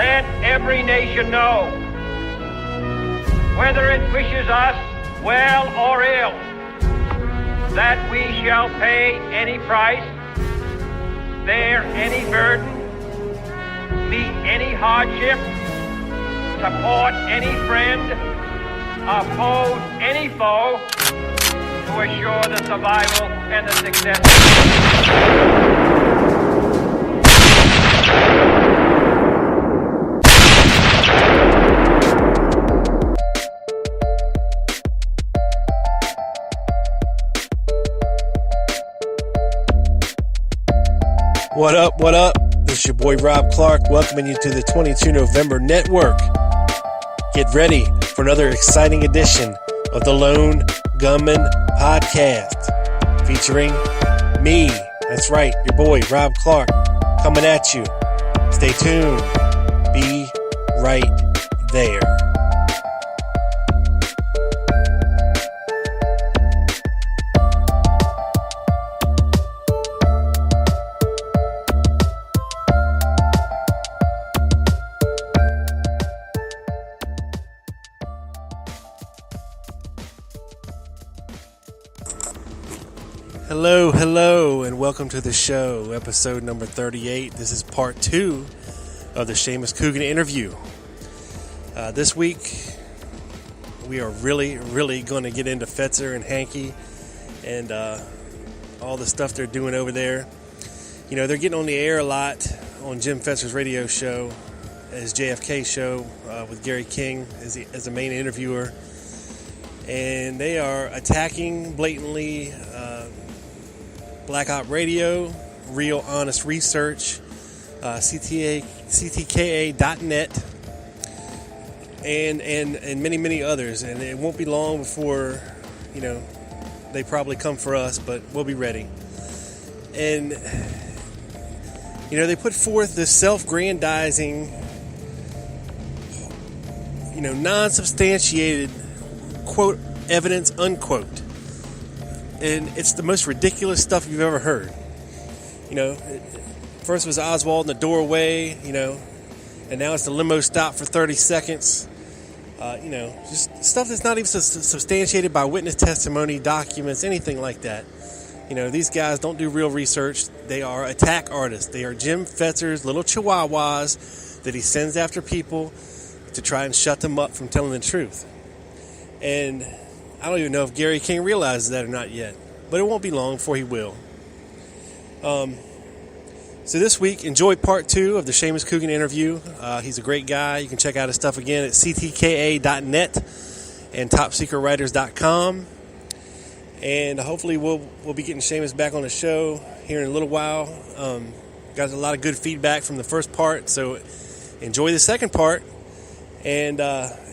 let every nation know, whether it wishes us well or ill, that we shall pay any price, bear any burden, meet any hardship, support any friend, oppose any foe, to assure the survival and the success. What up, what up? This is your boy Rob Clark welcoming you to the 22 November Network. Get ready for another exciting edition of the Lone Gunman Podcast featuring me. That's right, your boy Rob Clark coming at you. Stay tuned. Be right there. Hello, and welcome to the show, episode number 38. This is part 2 of the Seamus Coogan interview. This week, we are really going to get into Fetzer and Hankey and all the stuff they're doing over there. You know, they're getting on the air a lot on Jim Fetzer's radio show, his JFK show with Gary King as the main interviewer. And they are attacking blatantly Black Op Radio, Real Honest Research, CTKA.net, and many others. And it won't be long before, you know, they probably come for us, but we'll be ready. And, you know, they put forth this self-grandizing, you know, non-substantiated, quote, evidence, unquote. And it's the most ridiculous stuff you've ever heard. You know, first was Oswald in the doorway, you know, and now it's the limo stop for 30 seconds. You know, just stuff that's not even substantiated by witness testimony, documents, anything like that. You know, these guys don't do real research. They are attack artists. They are Jim Fetzer's little chihuahuas that he sends after people to try and shut them up from telling the truth. And I don't even know if Gary King realizes that or not yet, but it won't be long before he will. So this week, enjoy part 2 of the Seamus Coogan interview. He's a great guy. You can check out his stuff again at ctka.net and topsecretwriters.com. And hopefully we'll be getting Seamus back on the show here in a little while. Got a lot of good feedback from the first part, so enjoy the second part. And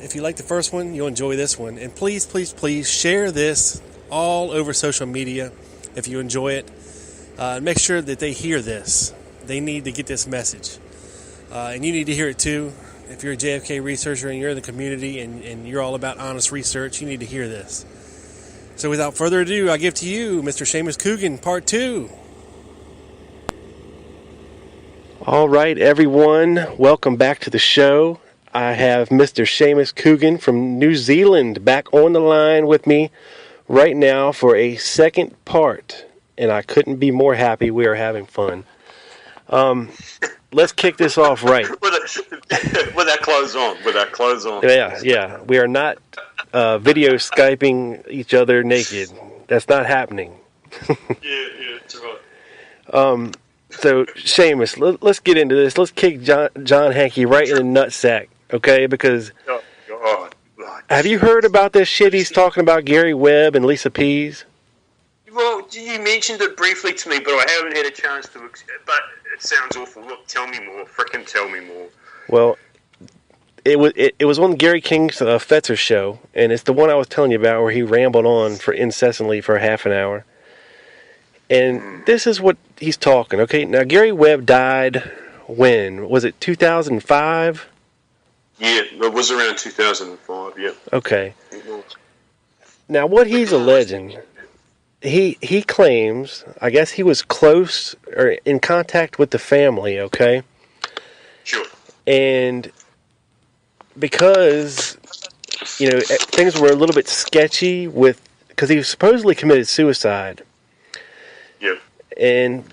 if you like the first one, you'll enjoy this one. And please share this all over social media if you enjoy it. Make sure that they hear this. They need to get this message. And you need to hear it too. If you're a JFK researcher and you're in the community and you're all about honest research, you need to hear this. So without further ado, I give to you Mr. Seamus Coogan, part 2. All right, everyone. Welcome back to the show. I have Mr. Seamus Coogan from New Zealand back on the line with me right now for a second part, and I couldn't be more happy. We are having fun. Let's kick this off right. with our clothes on. Yeah. We are not video Skyping each other naked. That's not happening. Yeah, it's right. So, Seamus, let's get into this. Let's kick John Hankey right in the nutsack. Okay, because have you heard about this shit he's talking about Gary Webb and Lisa Pease? Well, you mentioned it briefly to me, but I haven't had a chance to. But it sounds awful. Look, tell me more. Frickin' tell me more. Well, it was on Gary King's Fetzer show, and it's the one I was telling you about where he rambled on for incessantly for half an hour. And this is what he's talking. Okay, now Gary Webb died when? Was it 2005? Yeah, it was around 2005, yeah. Okay. Now, what he's alleging, he claims, I guess he was close or in contact with the family, okay? Sure. And because, things were a little bit sketchy because he supposedly committed suicide. Yep.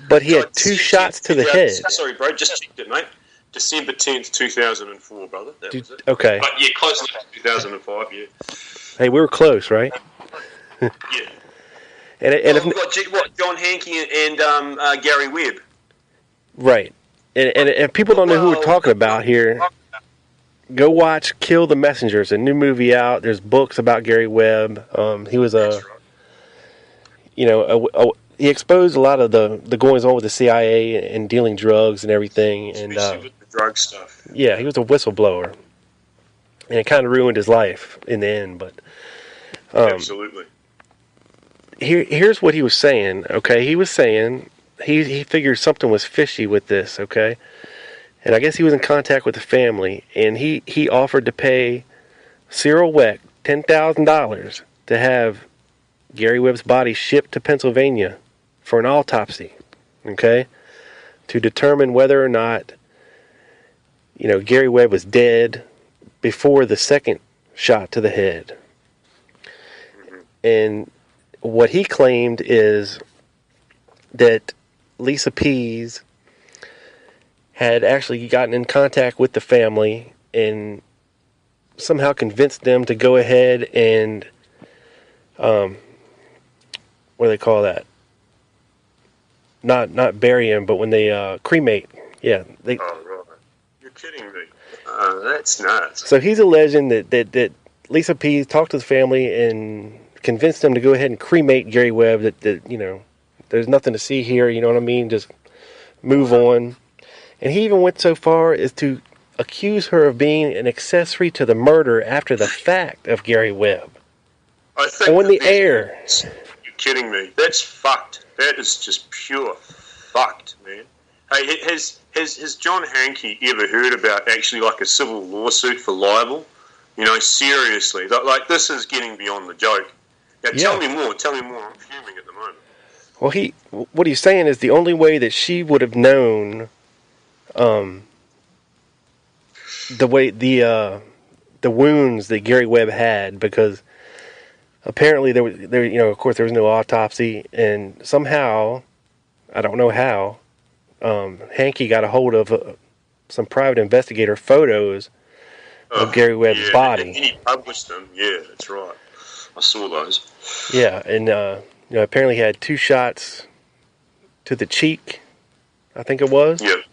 But he had 2 shots to the head. Sorry, bro, just checked it, mate. December 10th, 2004, brother. That was it. Okay. But yeah, close enough to 2005, yeah. Hey, we were close, right? Yeah. And what, John Hankey and Gary Webb? Right. And if people don't know who we're talking about here, go watch Kill the Messenger. It's a new movie out. There's books about Gary Webb. He was he exposed a lot of the goings on with the CIA and dealing drugs and everything. Especially with the drug stuff. Yeah, he was a whistleblower. And it kind of ruined his life in the end. But absolutely. Here's what he was saying, okay? He was saying he figured something was fishy with this, okay? And I guess he was in contact with the family, and he offered to pay Cyril Weck $10,000 to have Gary Webb's body shipped to Pennsylvania for an autopsy, okay? To determine whether or not, Gary Webb was dead before the second shot to the head. And what he claimed is that Lisa Pease had actually gotten in contact with the family and somehow convinced them to go ahead and, what do they call that? Not bury him, but when they cremate. Yeah. Oh, right. You're kidding me. That's nuts. So he's alleging that Lisa Pease talked to the family and convinced them to go ahead and cremate Gary Webb, that there's nothing to see here, you know what I mean? Just move on. And he even went so far as to accuse her of being an accessory to the murder after the fact of Gary Webb. I think on the air. You're kidding me. That's fucked. That is just pure fucked, man. Hey, has John Hankey ever heard about actually like a civil lawsuit for libel? Seriously. Like this is getting beyond the joke. Now, tell me more. I'm fuming at the moment. Well, what he's saying is the only way that she would have known, the way the wounds that Gary Webb had, because apparently of course there was no autopsy, and somehow, I don't know how, Hankey got a hold of some private investigator photos of Gary Webb's body. And he published them. Yeah, that's right. I saw those. Yeah, and apparently he had 2 shots to the cheek, I think it was. Yep.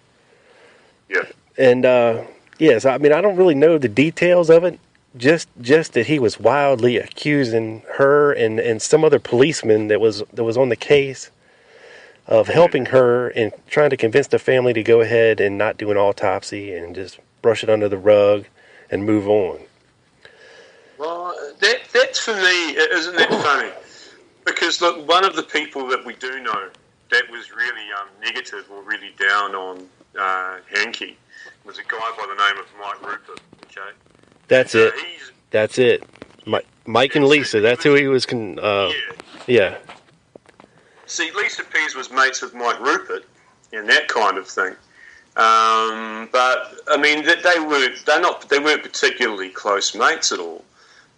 Yep. And yes, I mean I don't really know the details of it. Just that he was wildly accusing her and some other policeman that was on the case of helping her and trying to convince the family to go ahead and not do an autopsy and just brush it under the rug and move on. Well, that's for me, isn't that funny? Because look, one of the people that we do know that was really negative or really down on Hankey was a guy by the name of Mike Rupert. Okay, that's it. Mike and Lisa. That's who he was. Yeah. See, Lisa Pease was mates with Mike Rupert and that kind of thing. But I mean, they weren't particularly close mates at all.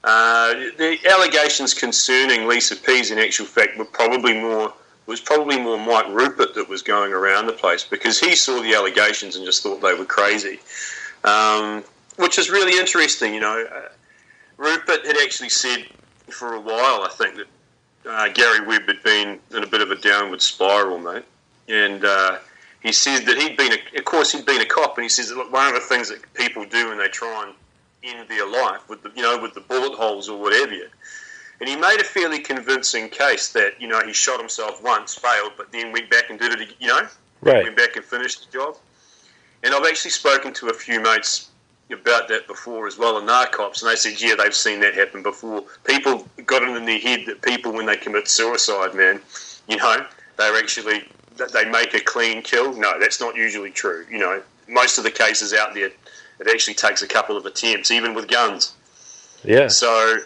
The allegations concerning Lisa Pease, in actual fact, was probably more Mike Rupert that was going around the place, because he saw the allegations and just thought they were crazy, which is really interesting. Rupert had actually said for a while, I think, that Gary Webb had been in a bit of a downward spiral, mate, and he said that he'd been a cop, and he says that, look, one of the things that people do when they try and end their life with the bullet holes or whatever, and he made a fairly convincing case that he shot himself once, failed, but then went back and did it again, right. Went back and finished the job. And I've actually spoken to a few mates about that before as well, in narcops, and they said, yeah, they've seen that happen before. People got it in their head that people, when they commit suicide, man, they make a clean kill. No, that's not usually true. Most of the cases out there, it actually takes a couple of attempts, even with guns. Yeah. So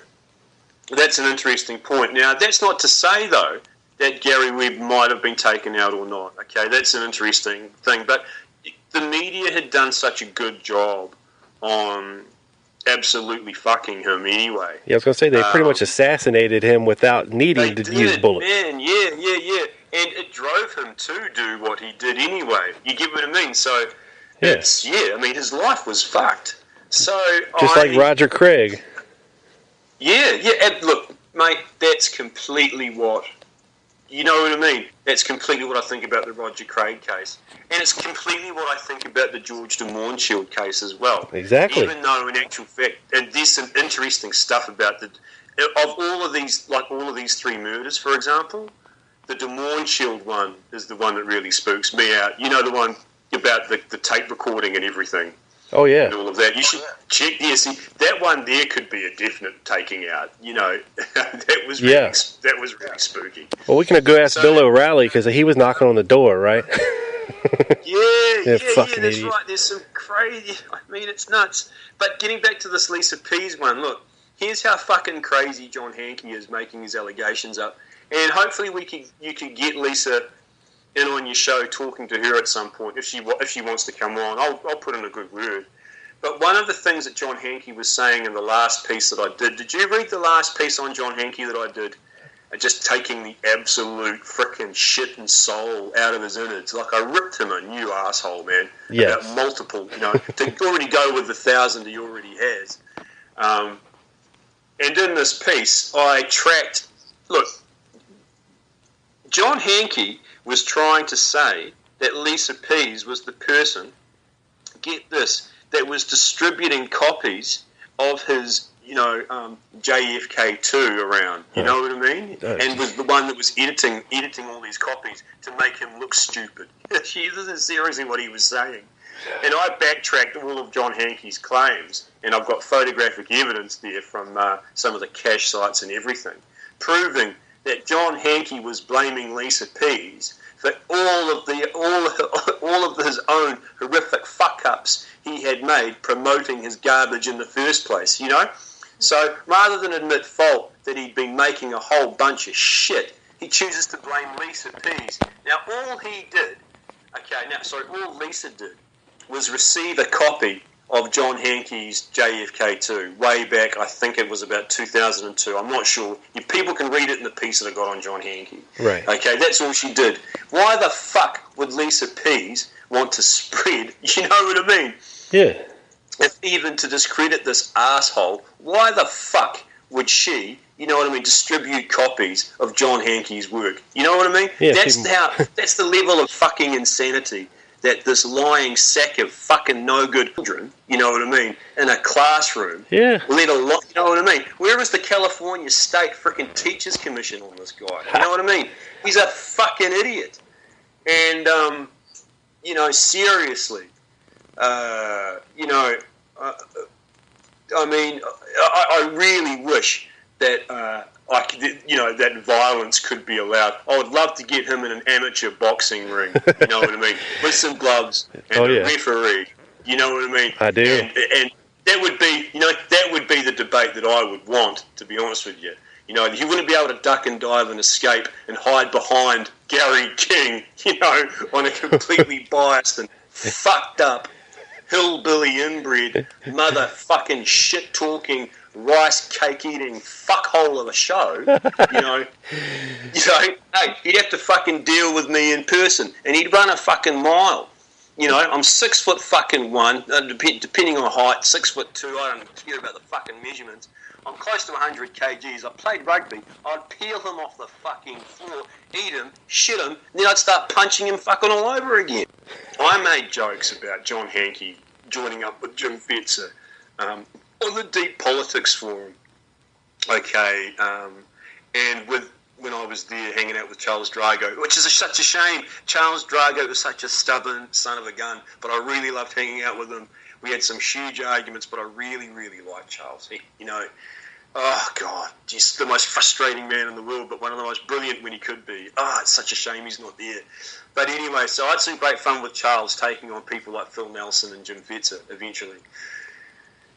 that's an interesting point. Now, that's not to say, though, that Gary Webb might have been taken out or not. Okay, that's an interesting thing. But the media had done such a good job on absolutely fucking him anyway. Yeah, I was going to say, they pretty much assassinated him without needing to use bullets. Man, yeah. And it drove him to do what he did anyway. You get what I mean? So, I mean, his life was fucked. So just like Roger Craig. Yeah. And look, mate, that's completely what... You know what I mean? That's completely what I think about the Roger Craig case. And it's completely what I think about the George de Mohrenschildt case as well. Exactly. Even though, in actual fact, and there's some interesting stuff about of all of these three murders, for example, the de Mohrenschildt one is the one that really spooks me out. You know, the one about the tape recording and everything. Oh, yeah. And all of that. You should check there. See, that one there could be a definite taking out. You know, that was really spooky. Well, we can go ask Bill O'Reilly because he was knocking on the door, right? Yeah, that's idiot. right. There's some crazy... I mean, it's nuts. But getting back to this Lisa Pease one, look, here's how fucking crazy John Hankey is making his allegations up. And hopefully you can get Lisa in on your show talking to her at some point if she wants to come on. I'll put in a good word. But one of the things that John Hankey was saying in the last piece that I did you read the last piece on John Hankey that I did? Just taking the absolute frickin' shit and soul out of his innards. Like, I ripped him a new asshole, man. Yes. About multiple, to already go with the 1,000 he already has. And in this piece, I tracked... Look, John Hankey was trying to say that Lisa Pease was the person, get this, that was distributing copies of his, JFK2 around. You know what I mean? And was the one that was editing all these copies to make him look stupid. This is seriously what he was saying. And I backtracked all of John Hankey's claims, and I've got photographic evidence there from some of the cache sites and everything, proving that John Hankey was blaming Lisa Pease for all of his own horrific fuck-ups he had made promoting his garbage in the first place, So rather than admit fault that he'd been making a whole bunch of shit, he chooses to blame Lisa Pease. Now, all Lisa did was receive a copy of John Hankey's JFK2 way back, I think it was about 2002. I'm not sure. People can read it in the piece that I got on John Hankey. Right. Okay, that's all she did. Why the fuck would Lisa Pease want to spread, you know what I mean? Yeah. If even to discredit this asshole, why the fuck would she, distribute copies of John Hankey's work? You know what I mean? Yeah, that's the level of fucking insanity that this lying sack of fucking no-good children, you know what I mean, in a classroom, let alone, you know what I mean? Where is the California State freaking Teachers Commission on this guy? You know what I mean? He's a fucking idiot. And, seriously, I really wish that that violence could be allowed. I would love to get him in an amateur boxing ring, you know what I mean, with some gloves and a referee, you know what I mean? I do. And that would be the debate that I would want, to be honest with you. He wouldn't be able to duck and dive and escape and hide behind Gary King, on a completely biased and fucked up hillbilly inbred, motherfucking shit-talking, rice cake eating fuckhole of a show, hey, he'd have to fucking deal with me in person, and he'd run a fucking mile. I'm 6'1", depending on height, 6'2". I don't care about the fucking measurements. I'm close to 100 kgs. I played rugby. I'd peel him off the fucking floor, eat him, shit him, and then I'd start punching him fucking all over again. I made jokes about John Hankey joining up with Jim Fetzer on the Deep Politics Forum. Okay, and when I was there hanging out with Charles Drago, which is such a shame. Charles Drago was such a stubborn son of a gun, but I really loved hanging out with him. We had some huge arguments, but I really, really liked Charles. Oh, God, just the most frustrating man in the world, but one of the most brilliant when he could be. It's such a shame he's not there. But anyway, so I had some great fun with Charles taking on people like Phil Nelson and Jim Fetzer eventually.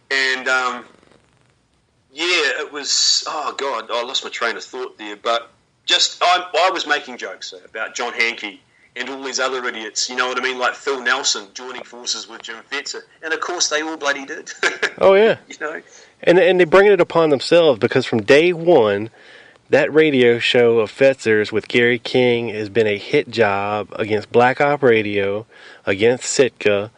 And, it was, oh, God, I lost my train of thought there, but just, I was making jokes about John Hankey and all these other idiots, you know what I mean, like Phil Nelson joining forces with Jim Fetzer, and of course they all bloody did. Oh yeah, you know, and they bring it upon themselves because from day one, that radio show of Fetzer's with Gary King has been a hit job against Black Op Radio, against Sitka.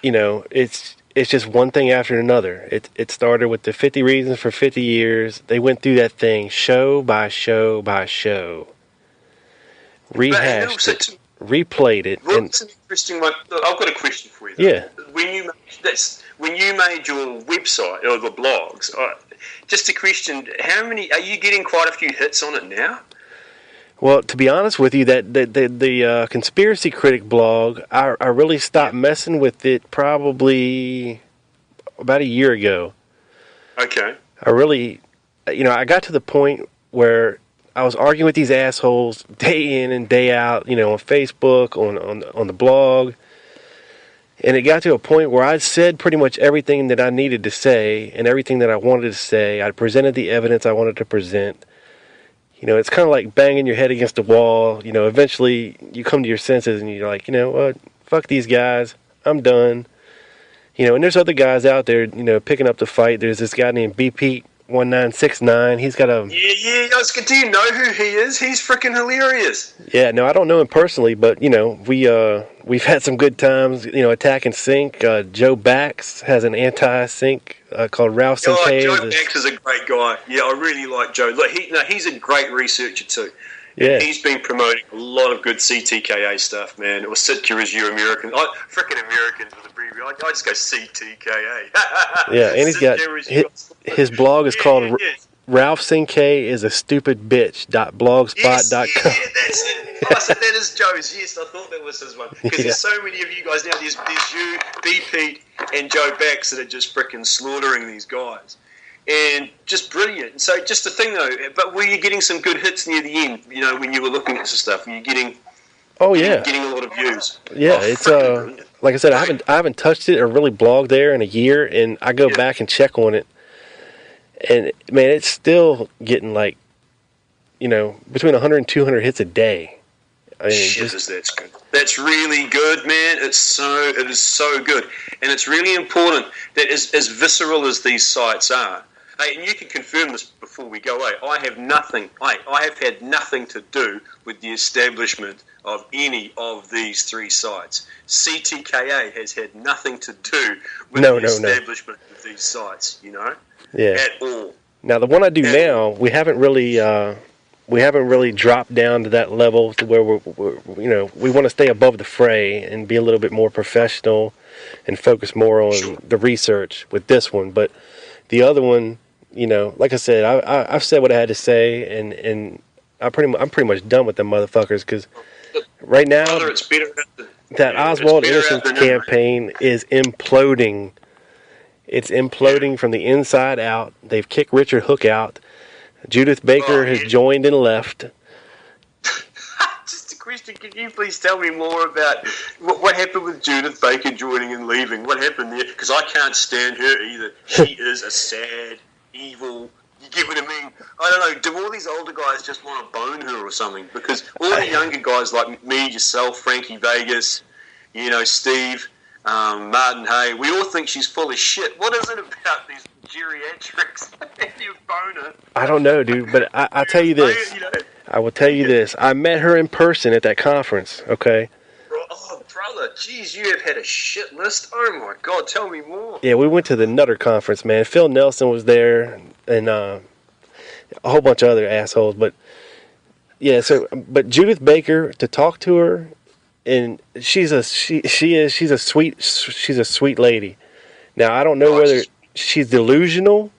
You know, it's just one thing after another. It started with the 50 Reasons for 50 Years. They went through that thing show by show by show. Rehashed it, replayed it. Well, it's an interesting one. I've got a question for you. Yeah. When you made your website or the blogs, just a question: how many are you getting? Quite a few hits on it now. Well, to be honest with you, the Conspiracy Critic blog, I really stopped messing with it probably about a year ago. Okay. I really, I got to the point where I was arguing with these assholes day in and day out, on Facebook, on the blog. And it got to a point where I'd said pretty much everything that I needed to say and everything that I wanted to say. I presented the evidence I wanted to present. It's kind of like banging your head against a wall. Eventually you come to your senses and you're like, you know what? Fuck these guys. I'm done. And there's other guys out there, picking up the fight. There's this guy named BP 1969. He's got a... Yeah. Do you know who he is? He's freaking hilarious. Yeah, no, I don't know him personally, but, we've had some good times, Attack and Sink. Joe Bax has an anti-sink called Ralph Sinclair. Joe Bax is a great guy. Yeah, I really like Joe. Look, he's a great researcher too. Yeah. He's been promoting a lot of good CTKA stuff, man. Or Sitka is your American. Frickin' Americans with a breviary. I just go CTKA. Yeah, and he's got... His blog is called Ralph Sinclair is a stupid bitch.blogspot.com. Yeah, that's it. I said that is Joe's. Yes, I thought that was his one. Because there's so many of you guys now. There's you, B. Pete, and Joe Bax that are just freaking slaughtering these guys. And just brilliant. So just the thing though, but were you getting some good hits near the end? When you were looking at this stuff, were you getting? Oh yeah, getting a lot of views. Yeah, it's like I said, I haven't touched it or really blogged there in a year, and I go back and check on it, and man, it's still getting like, between 100 and 200 hits a day. I mean, that's good. That's really good, man. It is so good, and it's really important that as visceral as these sites are. Hey, and you can confirm this before we go away. I have had nothing to do with the establishment of any of these three sites. CTKA has had nothing to do with the establishment of these sites, at all. Now, the one I do now, we haven't really dropped down to that level to where we want to stay above the fray and be a little bit more professional and focus more on the research with this one. But the other one, like I said, I've said what I had to say, and I'm pretty much done with them motherfuckers because right now that Oswald Innocence campaign is imploding. It's imploding from the inside out. They've kicked Richard Hook out. Judith Baker has joined and left. Just a question, can you please tell me more about what happened with Judith Baker joining and leaving? What happened there? Because I can't stand her either. She is a sad, evil... You get what I mean? I don't know. Do all these older guys just want to bone her or something? Because all the younger guys like me, yourself, Frankie Vegas, Steve, Martin Hay, we all think she's full of shit. What is it about these geriatrics and you bone her? I don't know, dude, but I'll tell you this. I will tell you this. I met her in person at that conference, okay? Oh, brother, geez, you have had a shit list. Oh, my God, tell me more. Yeah, we went to the Nutter Conference, man. Phil Nelson was there and a whole bunch of other assholes. But, yeah, but Judith Baker, to talk to her, and she's a sweet lady. Now, I don't know whether she's delusional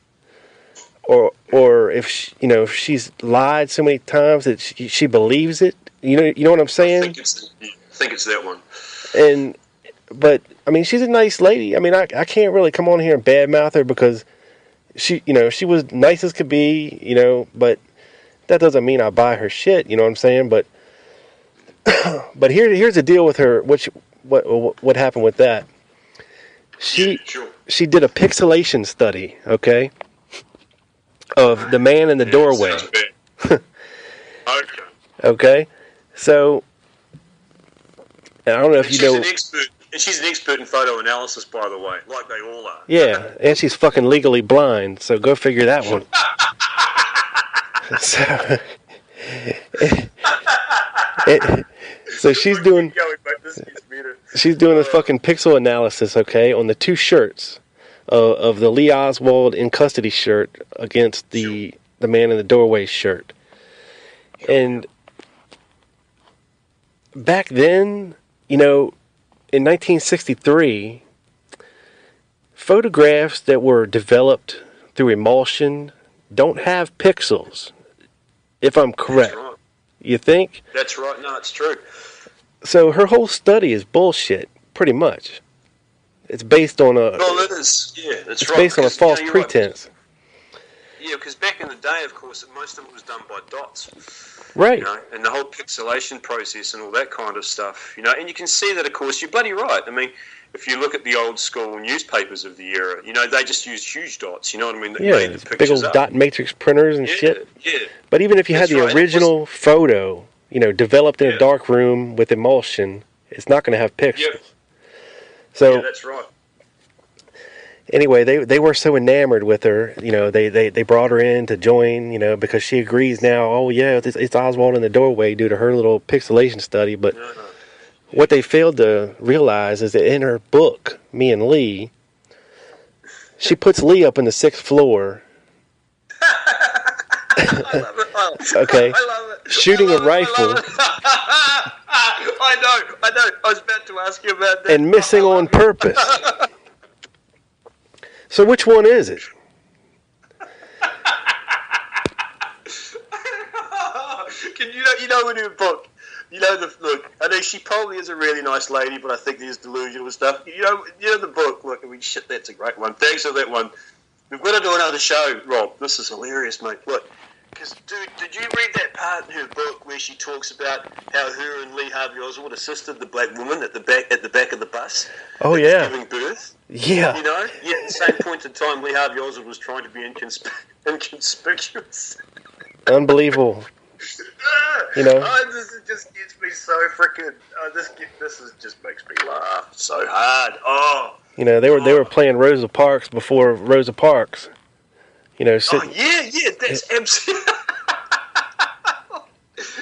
or if if she's lied so many times that she believes it. You know what I'm saying? I think it's that one. But I mean, she's a nice lady. I mean, I can't really come on here and badmouth her because she was nice as could be, but that doesn't mean I buy her shit. You know what I'm saying? But here's the deal with her. What happened with that? She did a pixelation study, okay, of the man in the doorway. Okay. Okay, so And I don't know if And you know. she's an expert in photo analysis, by the way, like they all are. Yeah, and she's fucking legally blind, so go figure that one. So she's doing the fucking pixel analysis, okay, on the two shirts of the Lee Oswald in custody shirt against the man in the doorway shirt. And back then, you know, in 1963, photographs that were developed through emulsion don't have pixels, if I'm correct. That's right. You think? That's right. No, it's true. So her whole study is bullshit, pretty much. It's based on a... Well, it is. Yeah, that's it's right. based on a false you're pretense. Right. Yeah, because back in the day, of course, most of it was done by dots. Right. You know, and the whole pixelation process and all that kind of stuff. You know, and you can see that, of course, you're bloody right. I mean, if you look at the old school newspapers of the era, you know, they just used huge dots. You know what I mean? That made the big pictures old up. dot matrix printers and shit. Yeah. But even if you had That's the right. original photo, you know, developed in a dark room with emulsion, it's not going to have pixels. Yeah. So Yeah, that's right. anyway, they were so enamored with her, you know, they brought her in to join, you know, because she agrees now, oh yeah, it's Oswald in the doorway due to her little pixelation study. But what they failed to realize is that in her book, Me and Lee, she puts Lee up in the 6th floor. I love it. Okay. I love it. Shooting a rifle. I know. I was about to ask you about that. And missing on purpose. So which one is it? Can you know in her book, you know look, I know she probably is a really nice lady, but I think there's delusional stuff. You know the book. Look, I mean, shit, that's a great one. Thanks for that one. We've got to do another show, Rob. This is hilarious, mate. Look, because dude, did you read that part in her book where she talks about how her and Lee Harvey Oswald assisted the black woman at the back of the bus? Oh yeah, giving birth. Yeah. You know, yet at the same point in time, Lee Harvey Oswald was trying to be inconspicuous. Unbelievable. You know, this just gets me so freaking. This just makes me laugh so hard. Oh. You know, they were playing Rosa Parks before Rosa Parks. You know, yeah, that's absolutely.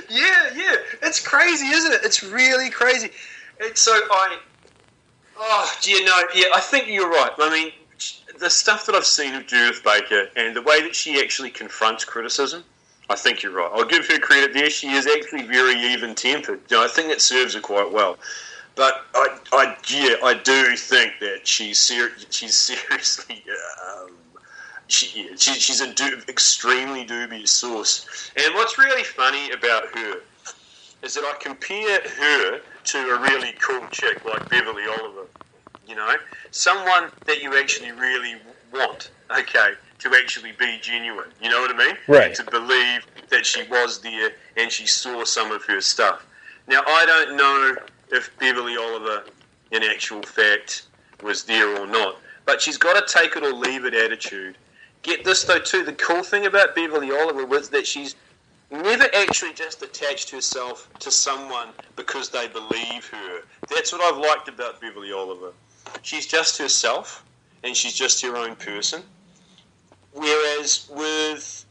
yeah, it's crazy, isn't it? It's really crazy. And so I think you're right. I mean, the stuff that I've seen of Judith Baker and the way that she actually confronts criticism, I think you're right. I'll give her credit there. She is actually very even-tempered. You know, I think that serves her quite well. But I do think that she's seriously she's an extremely dubious source. And what's really funny about her is that I compare her to a really cool chick like Beverly Oliver. You know, someone that you actually really want. Okay, to actually be genuine. You know what I mean? Right. And to believe that she was there and she saw some of her stuff. Now I don't know if Beverly Oliver, in actual fact, was there or not. But she's got a take it or leave it attitude. Get this, though, too. The cool thing about Beverly Oliver was that she's never actually just attached herself to someone because they believe her. That's what I've liked about Beverly Oliver. She's just herself, and she's just her own person. Whereas with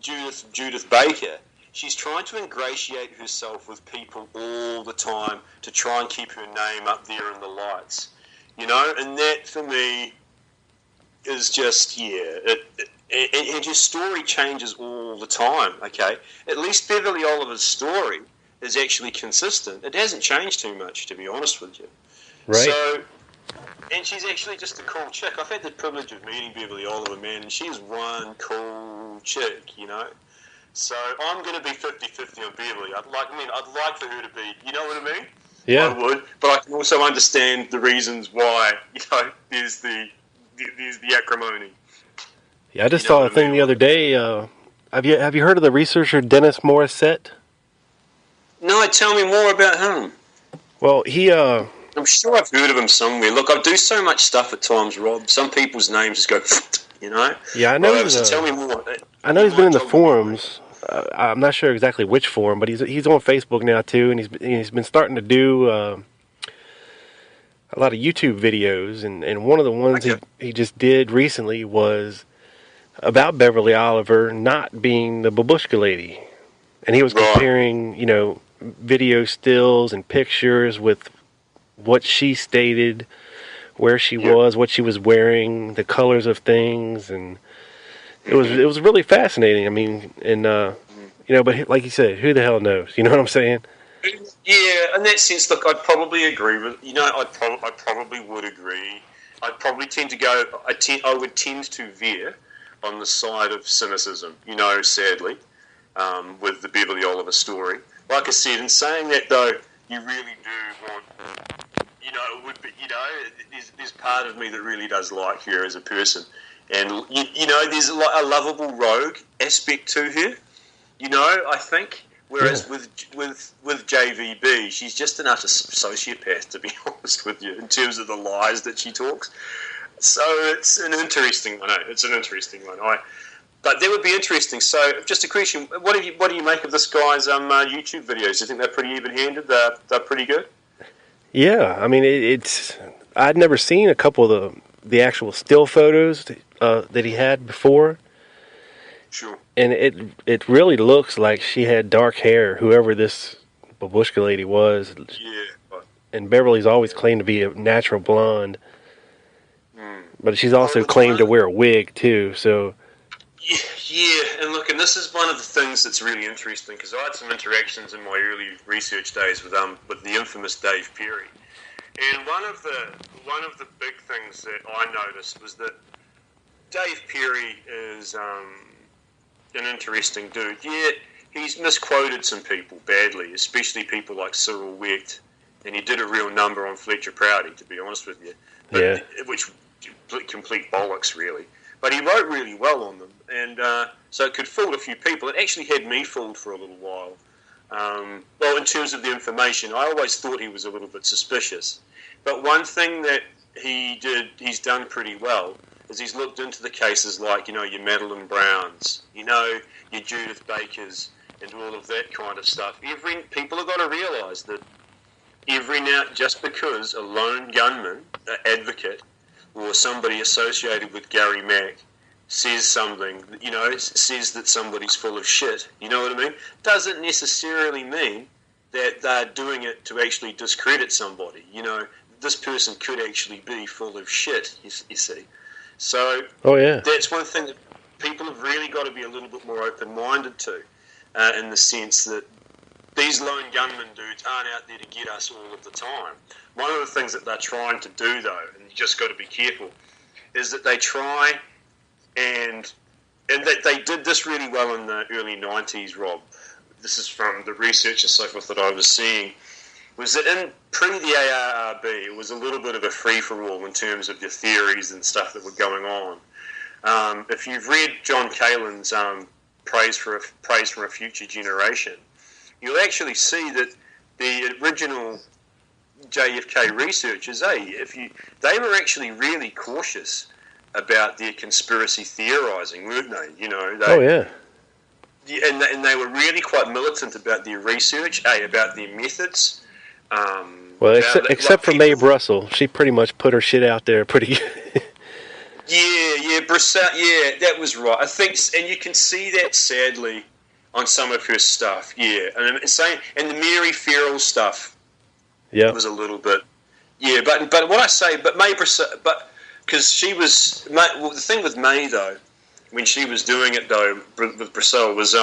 Judith Baker, she's trying to ingratiate herself with people all the time to try and keep her name up there in the lights. You know, and that for me is just, and her story changes all the time, okay? At least Beverly Oliver's story is actually consistent. It hasn't changed too much, to be honest with you. Right. So, and she's actually just a cool chick. I've had the privilege of meeting Beverly Oliver, man, and she's one cool chick, you know? So I'm going to be 50-50 on Beverly. I'd like for her to be, you know what I mean? Yeah. I would, but I can also understand the reasons why, you know, there's the acrimony. Yeah, I just saw a thing the other day. Have you heard of the researcher Dennis Morissette? No, tell me more about him. Well, he I'm sure I've heard of him somewhere. Look, I do so much stuff at times, Rob. Some people's names just go, you know. Yeah, I know. So tell me more. I know he's been in the forums. I'm not sure exactly which forum, but he's on Facebook now too, and he's been starting to do a lot of YouTube videos, and one of the ones he just did recently was about Beverly Oliver not being the babushka lady. And he was comparing, video stills and pictures with what she stated, where she was, what she was wearing, the colors of things, and it was really fascinating. I mean, and but like you said, who the hell knows? You know what I'm saying? Yeah, in that sense, look, I'd probably agree with. I probably would agree. I'd probably tend to go. I would tend to veer on the side of cynicism. Sadly, with the Beverly Oliver story. Like I said, in saying that though, you really do want. It would be. There's part of me that really does like her as a person, and there's a lovable rogue aspect to her. I think. Whereas with JVB, she's just an utter sociopath, to be honest with you, in terms of the lies that she talks. So it's an interesting one. But that would be interesting. So, just a question: what do you make of this guy's YouTube videos? Do you think they're pretty even-handed? They're pretty good. Yeah, I mean it's. I'd never seen a couple of the actual still photos that he had before. Sure. And it really looks like she had dark hair, whoever this babushka lady was. Yeah. And Beverly's always claimed to be a natural blonde. But she's also claimed to wear a wig, too, so... Yeah, and look, and this is one of the things that's really interesting, because I had some interactions in my early research days with the infamous Dave Perry. And one of the big things that I noticed was that Dave Perry is... an interesting dude. Yeah, he's misquoted some people badly, especially people like Cyril Wecht, and he did a real number on Fletcher Prouty, to be honest with you. But, which complete bollocks, really. But he wrote really well on them, and so it could fool a few people. It actually had me fooled for a little while. Well, in terms of the information, I always thought he was a little bit suspicious. But one thing that he's done pretty well, is he's looked into the cases like, your Madeline Browns, your Judith Bakers, and all of that kind of stuff. People have got to realise that just because a lone gunman, advocate, or somebody associated with Gary Mack says something, says that somebody's full of shit, you know what I mean? Doesn't necessarily mean that they're doing it to actually discredit somebody. This person could actually be full of shit, you see. So that's one thing that people have really got to be a little bit more open-minded to, in the sense that these lone gunman dudes aren't out there to get us all of the time. One of the things that they're trying to do, though, and you just got to be careful, is that they try and they did this really well in the early 90s, Rob. This is from the research and so forth that I was seeing, was that in pre the ARRB, it was a little bit of a free-for-all in terms of your theories and stuff that were going on. If you've read John Kalin's Praise from a Future Generation, you'll actually see that the original JFK researchers, they were actually really cautious about their conspiracy theorizing, weren't they? And they were really quite militant about their research, about their methods. Well, except for Mae Brussel, she pretty much put her shit out there pretty good. Yeah, Brussel, that was right. I think, and you can see that sadly on some of her stuff. Yeah, and the Mary Farrell stuff. Yeah, was a little bit. Yeah, but what I say, but Mae Brussel, but because she was, well, the thing with Mae though, when she was doing it though with Brussel was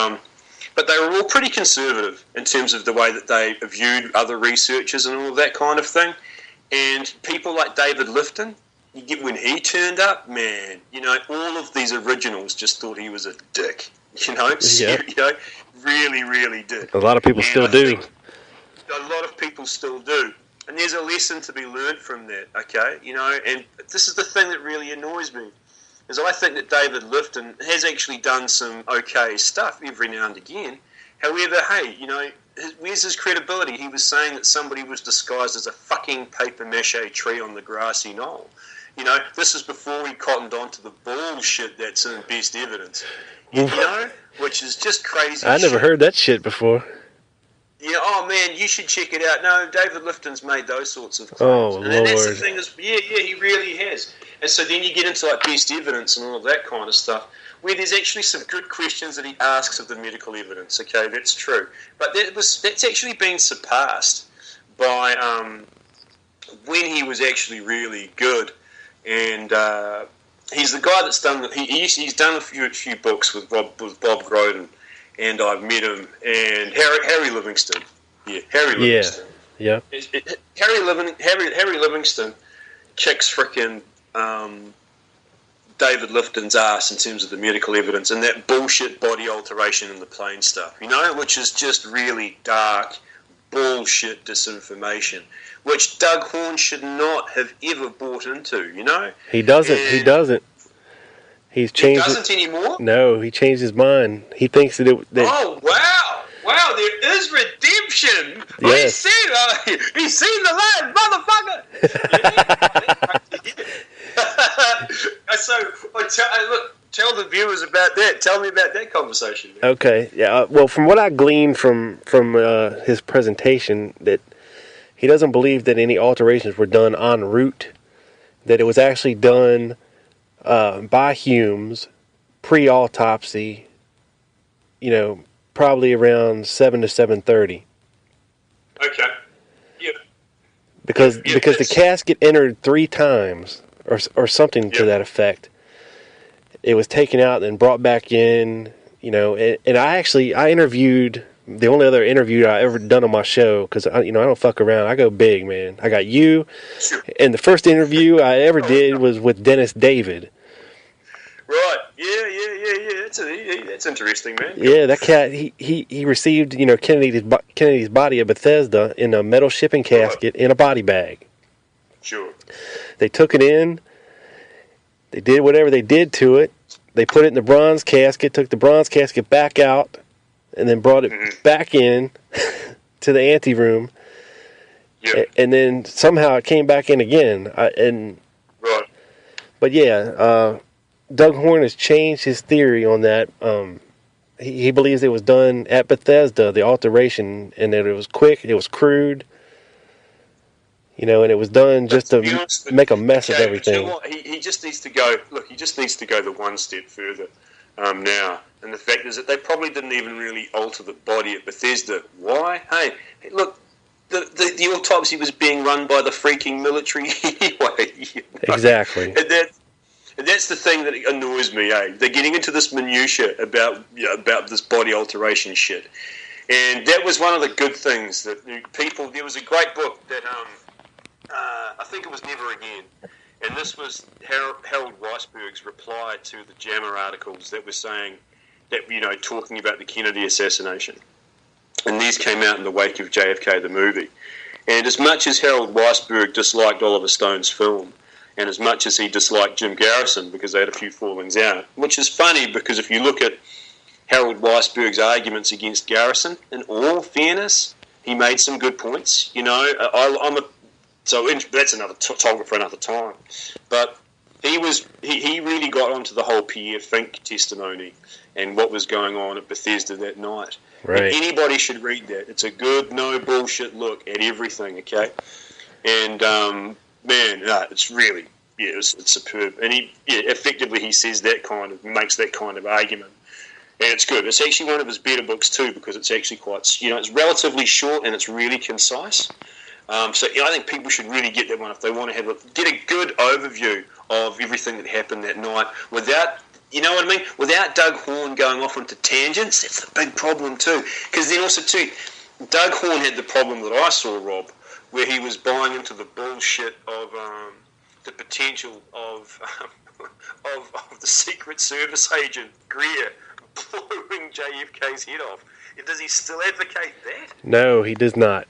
but they were all pretty conservative in terms of the way that they viewed other researchers and all of that kind of thing. And people like David Lifton, when he turned up, man, all of these originals just thought he was a dick. Really, really did. A lot of people still do. A lot of people still do. And there's a lesson to be learned from that, okay? And this is the thing that really annoys me. Is I think that David Lifton has actually done some okay stuff every now and again. However, hey, where's his credibility? He was saying that somebody was disguised as a fucking paper mache tree on the grassy knoll. This is before he cottoned on to the bullshit that's in Best Evidence. Which is just crazy. I never heard that shit before. Yeah, oh man, you should check it out. No, David Lifton's made those sorts of claims. Oh, and that's the Lord. thing is, yeah, he really has. And so then you get into like best evidence and all of that kind of stuff, where there's actually some good questions that he asks of the medical evidence. Okay, that's true, but that's actually been surpassed by when he was actually really good, and he's the guy that's done. He's done a few books with Bob Groden. And I've met him, and Harry Livingston. Yeah, Harry Livingston. Yeah. Harry Livingston kicks frickin' David Lifton's ass in terms of the medical evidence and that bullshit body alteration in the plane stuff, you know, which is just really dark bullshit disinformation, which Doug Horne should not have ever bought into, you know? He doesn't. He doesn't anymore? No, he changed his mind. He thinks that Oh, wow! Wow, there is redemption! Yes. He's seen the light, motherfucker! Tell the viewers about that. Tell me about that conversation. Man. Okay, yeah. Well, from what I gleaned from his presentation, that he doesn't believe that any alterations were done en route, that it was actually done by Humes, pre-autopsy, you know, probably around 7 to 7:30. Okay. Yeah. Because the casket entered 3 times, or something to that effect. It was taken out and brought back in, you know, and I interviewed, the only other interview I ever done on my show, because I don't fuck around. I go big, man. I got you, and the first interview I ever did was with Dennis David. Right. Yeah. That's interesting, man. Yeah, that cat. He received, you know, Kennedy's body at Bethesda in a metal shipping casket in a body bag. Sure. They took it in. They did whatever they did to it. They put it in the bronze casket. Took the bronze casket back out, and then brought it back in to the anteroom. Yeah. And then somehow it came back in again. Right. But yeah. Doug Horne has changed his theory on that. He believes it was done at Bethesda, the alteration, and that it was quick, it was crude, you know, and it was done just to make a mess of everything. You know what? He just needs to go. Look, he just needs to go the one step further now. And the fact is that they probably didn't even really alter the body at Bethesda. Why? Hey, look. The autopsy was being run by the freaking military anyway. You know? Exactly. And that's the thing that annoys me, eh? They're getting into this minutiae about this body alteration shit. And that was one of the good things that people... There was a great book that... I think it was Never Again. And this was Harold Weisberg's reply to the JAMA articles that were saying... that, you know, talking about the Kennedy assassination. And these came out in the wake of JFK, the movie. And as much as Harold Weisberg disliked Oliver Stone's film... and as much as he disliked Jim Garrison because they had a few fallings out, which is funny because if you look at Harold Weisberg's arguments against Garrison, in all fairness, he made some good points. You know, that's another topic for another time. But he really got onto the whole Pierre Fink testimony and what was going on at Bethesda that night. Right. And anybody should read that. It's a good, no bullshit look at everything. Okay, and man, it's really, it's superb. And effectively he says makes that kind of argument. And it's good. It's actually one of his better books too because it's actually quite, you know, it's relatively short and it's really concise. So I think people should really get that one if they want to get a good overview of everything that happened that night without, you know what I mean? Without Doug Horne going off onto tangents. That's the big problem too. Because then also too, Doug Horne had the problem that I saw, Rob, where he was buying into the bullshit of the potential of the Secret Service agent Greer blowing JFK's head off. Does he still advocate that? No, he does not.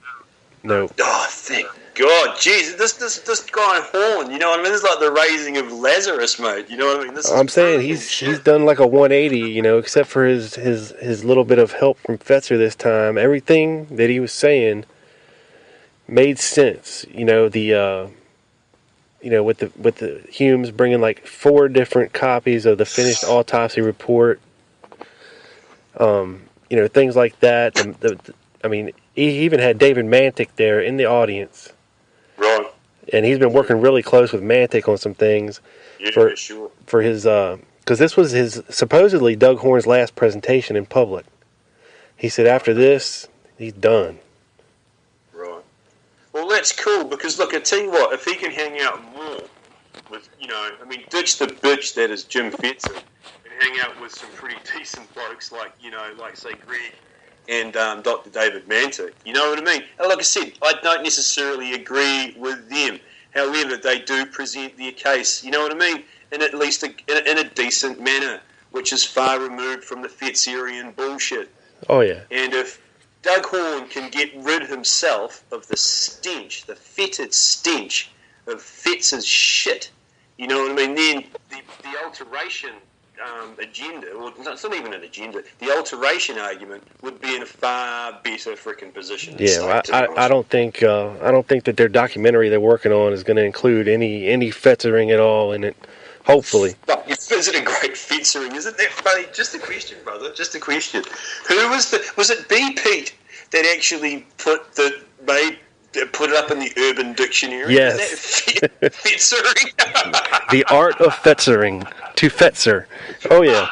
No. Oh, thank God. Jeez, this guy Horne, you know what I mean? It's like the raising of Lazarus, mate. You know what I mean? I'm saying he's done like a 180, you know, except for his little bit of help from Fetzer this time. Everything that he was saying made sense, you know. With the Humes bringing like 4 different copies of the finished autopsy report, you know, things like that. I mean, he even had David Mantic there in the audience. Right. And he's been working really close with Mantic on some things. Yeah, sure. For his, because this was his, supposedly Doug Horn's last presentation in public. He said after this, he's done. Right. Well, that's cool because, look, I tell you what, if he can hang out more with, ditch the bitch that is Jim Fetzer and hang out with some pretty decent blokes like, say Greg and Dr. David Mantic. You know what I mean? And like I said, I don't necessarily agree with them. However, they do present their case, you know what I mean? In at least in a decent manner, which is far removed from the Fetzerian bullshit. Oh, yeah. And if Doug Horn can get rid himself of the stench, the fetid stench of Fetzer's shit, you know what I mean? Then the alteration agenda, or it's not even an agenda, the alteration argument would be in a far better freaking position. Yeah, I don't think that their documentary they're working on is going to include any Fetzering at all in it. Hopefully. But isn't it great Fetzering? Isn't that funny? Just a question, brother. Just a question. Who was it? B. Pete that actually put it up in the Urban Dictionary? Yes. Is that Fetzering? The art of Fetzering. To Fetzer. Oh, yeah.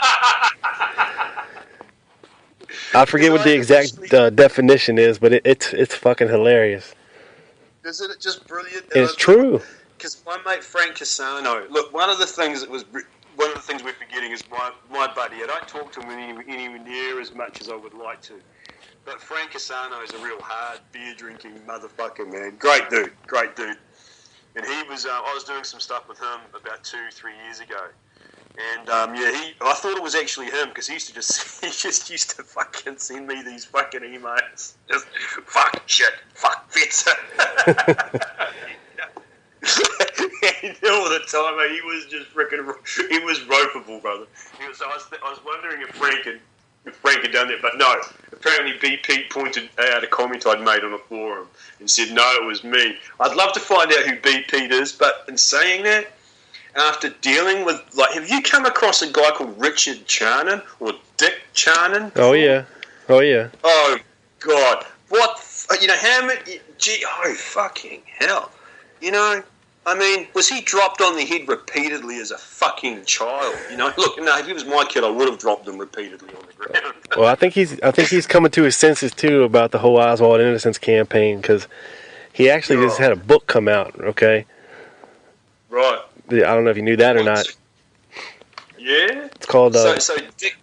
I forget what the exact definition is, but it's fucking hilarious. Isn't it just brilliant? It's true. Because my mate Frank Cassano, look, one of the things we're forgetting is my buddy. I don't talk to him anywhere near as much as I would like to. But Frank Cassano is a real hard beer drinking motherfucker, man. Great dude. And he was, I was doing some stuff with him about 2-3 years ago. And I thought it was actually him because he used to fucking send me these fucking emails. Just fuck shit, fuck Fetzer. And all the time, he was just freaking, he was ropeable, brother. I was wondering if Frank had done that, but no. Apparently, BP pointed out a comment I'd made on a forum and said, no, it was me. I'd love to find out who BP is, but in saying that, after dealing with, have you come across a guy called Richard Charnan or Dick Charnan? Oh, yeah. Oh, God. How many, fucking hell. Was he dropped on the head repeatedly as a fucking child? Look, no, if he was my kid, I would have dropped him repeatedly on the ground. Well, I think he's coming to his senses, too, about the whole Oswald Innocence campaign, because he actually just had a book come out, okay? Right. I don't know if you knew that or not. Yeah? It's called, so Dick...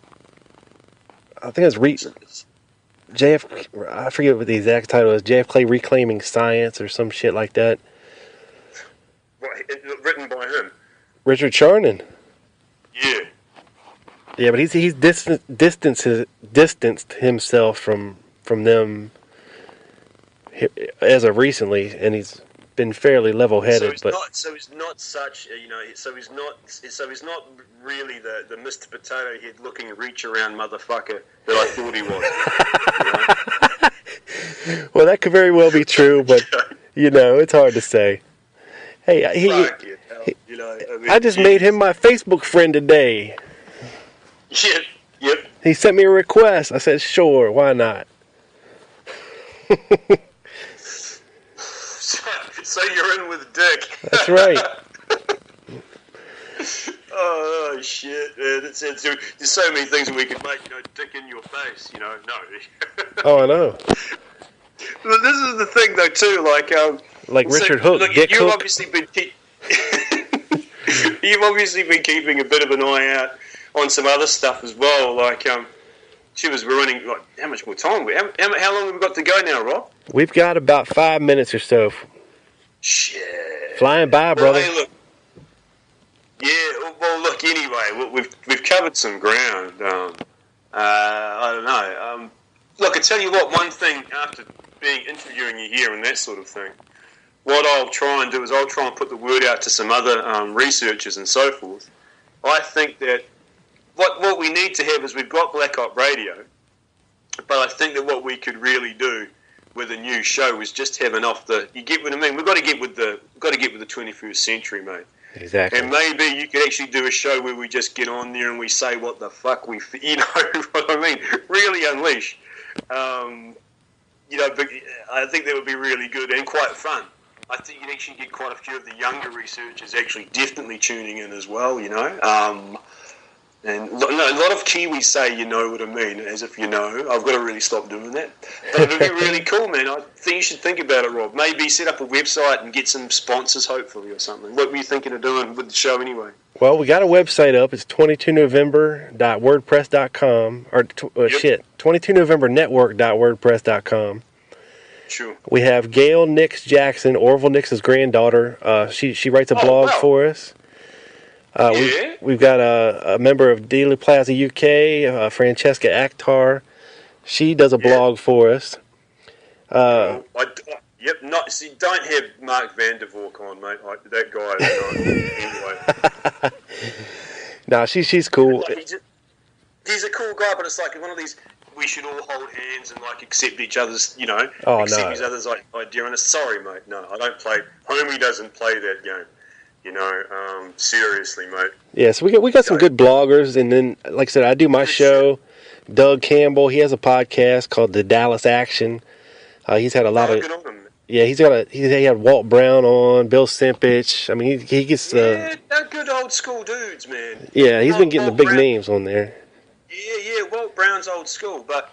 I think it's I forget what the exact title is, JFK Reclaiming Science or some shit like that. Right, written by him? Richard Charnan. Yeah. Yeah, but he's distanced himself from them as of recently, and he's been fairly level-headed. So he's not such, So he's not really the Mr. Potato Head looking reach-around motherfucker that I thought he was. Well, that could very well be true, but it's hard to say. Hey, I just made him my Facebook friend today. Yep. He sent me a request. I said, sure, why not? So you're in with Dick. That's right. Oh, shit, man. There's so many things that we could make, Dick in your face, no. Oh, I know. But this is the thing, though, too, like Richard Hook, look, Dick Hook. You've obviously been keeping a bit of an eye out on some other stuff as well. We're running. How much more time? How long have we got to go now, Rob? We've got about 5 minutes or so. Shit. Flying by, brother. Hey, look. Yeah. Well, look. Anyway, we've covered some ground. I don't know. Look, I tell you what. One thing after interviewing you here and that sort of thing. What I'll try and do is I'll try and put the word out to some other researchers and so forth. I think that what we need to have is we've got Black Op Radio, but I think that what we could really do with a new show is just have you get what I mean? We've got to get with the 21st century, mate. Exactly. And maybe you could actually do a show where we just get on there and we say what the fuck we, what I mean? Really unleash. I think that would be really good and quite fun. I think you'd actually get quite a few of the younger researchers actually definitely tuning in as well, And a lot of Kiwis say, you know what I mean, as if you know. I've got to really stop doing that. But it would be really cool, man. I think you should think about it, Rob. Maybe set up a website and get some sponsors, hopefully, or something. What were you thinking of doing with the show anyway? Well, we got a website up. It's 22november.wordpress.com. Or, 22novembernetwork.wordpress.com. Sure. We have Gail Nix Jackson, Orville Nix's granddaughter. She writes a blog for us. We've got a member of Daily Plaza UK, Francesca Akhtar. She does a blog for us. Don't have Mark Vandervork on, mate. That guy is not. Anyway. No, she's cool. He's a cool guy, but it's like one of these. We should all hold hands and accept each other's, each other's idea. And sorry, mate, no, I don't play. Homie doesn't play that game. Seriously, mate. Yeah, so we got some good bloggers, and then, like I said, I do my show. Doug Campbell, he has a podcast called The Dallas Action. He's had a lot of. Good on him. Yeah, he had Walt Brown on, Bill Simpich. I mean, he gets. They're good old school dudes, man. Yeah, he's been getting the big names on there. Yeah, Walt Brown's old school, but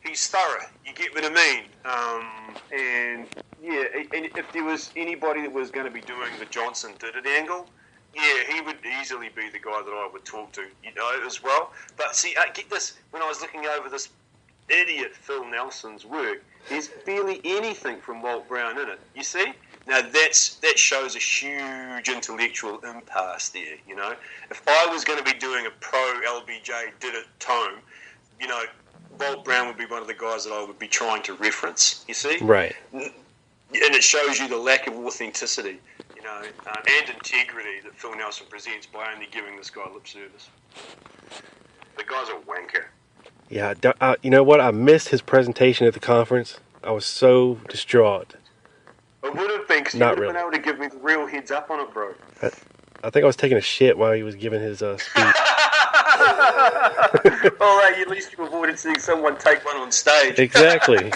he's thorough. You get what I mean? And if there was anybody that was going to be doing the Johnson did it angle, he would easily be the guy that I would talk to, as well. But see, I get this, when I was looking over this idiot Phil Nelson's work, there's barely anything from Walt Brown in it. You see? Now that shows a huge intellectual impasse there. If I was going to be doing a pro LBJ did it tome, Walt Brown would be one of the guys that I would be trying to reference. You see, right? And it shows you the lack of authenticity, and integrity that Phil Nelson presents by only giving this guy lip service. The guy's a wanker. Yeah, you know what? I missed his presentation at the conference. I was so distraught. I would have been, because you would have been able to give me the real heads up on it, bro. I think I was taking a shit while he was giving his speech. All right, at least you avoided seeing someone take one on stage. Exactly.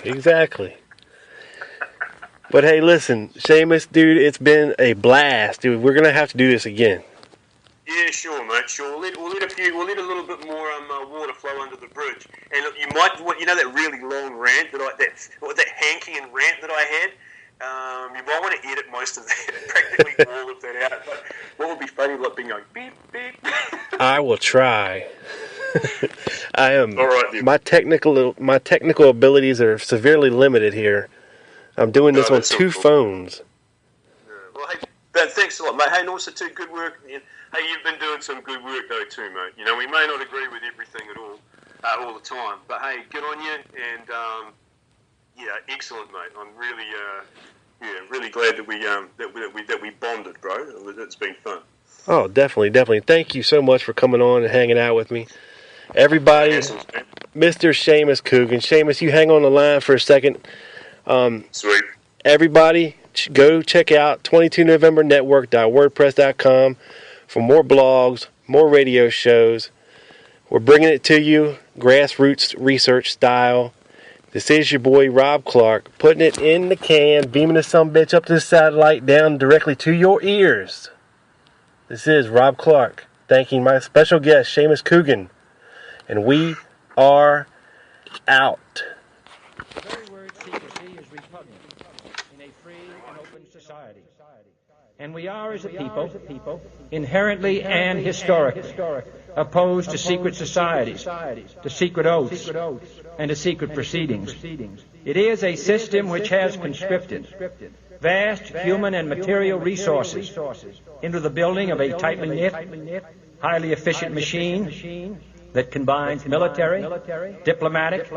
But hey, listen, Seamus, dude, it's been a blast, dude. We're gonna have to do this again. Yeah, sure, mate. Sure, we'll let a little bit more water flow under the bridge, and you might, that really long rant that Hankian rant that I had. You might want to edit most of that, practically all of that out. But what would be funny, being like beep beep. I will try. I am. All right, dude. My technical abilities are severely limited here. I'm doing this on two phones. Yeah. Well, hey, Ben, thanks a lot, mate. Hey, and also too, good work. Hey, you've been doing some good work though too, mate. We may not agree with everything at all the time, but hey, good on you. And excellent, mate. I'm really, really glad that we bonded, bro. It's been fun. Oh, definitely. Thank you so much for coming on and hanging out with me. Everybody, Mr. Seamus Coogan. Seamus, you hang on the line for a second. Sweet. Everybody, go check out 22novembernetwork.wordpress.com for more blogs, more radio shows. We're bringing it to you, grassroots research style. This is your boy Rob Clark, putting it in the can, beaming this sumbitch up to the satellite, down directly to your ears. This is Rob Clark, thanking my special guest, Seamus Coogan. And we are out. The very word secrecy is repugnant in a free and open society. And we are, as a people, inherently and historically opposed to secret societies, to secret oaths, and to secret proceedings. It is a system which has conscripted vast human and material resources into the building of a tightly knit, highly efficient machine that combines military, diplomatic,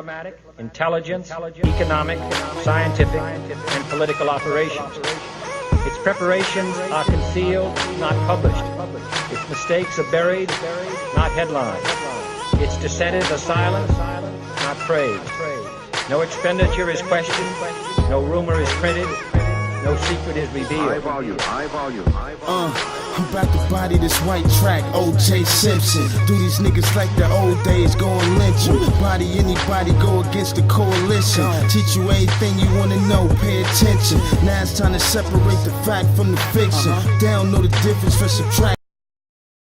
intelligence, economic, scientific, and political operations. Its preparations are concealed, not published. Its mistakes are buried, not headlined. Its dissenters are silenced, not praised. No expenditure is questioned, no rumor is printed, no secret is revealed. High volume. I'm about to body this white track, O.J. Simpson. Do these niggas like the old days, go and lynch 'em. Body anybody, go against the coalition. Teach you everything you wanna know, pay attention. Now it's time to separate the fact from the fiction. They don't know the difference for subtract.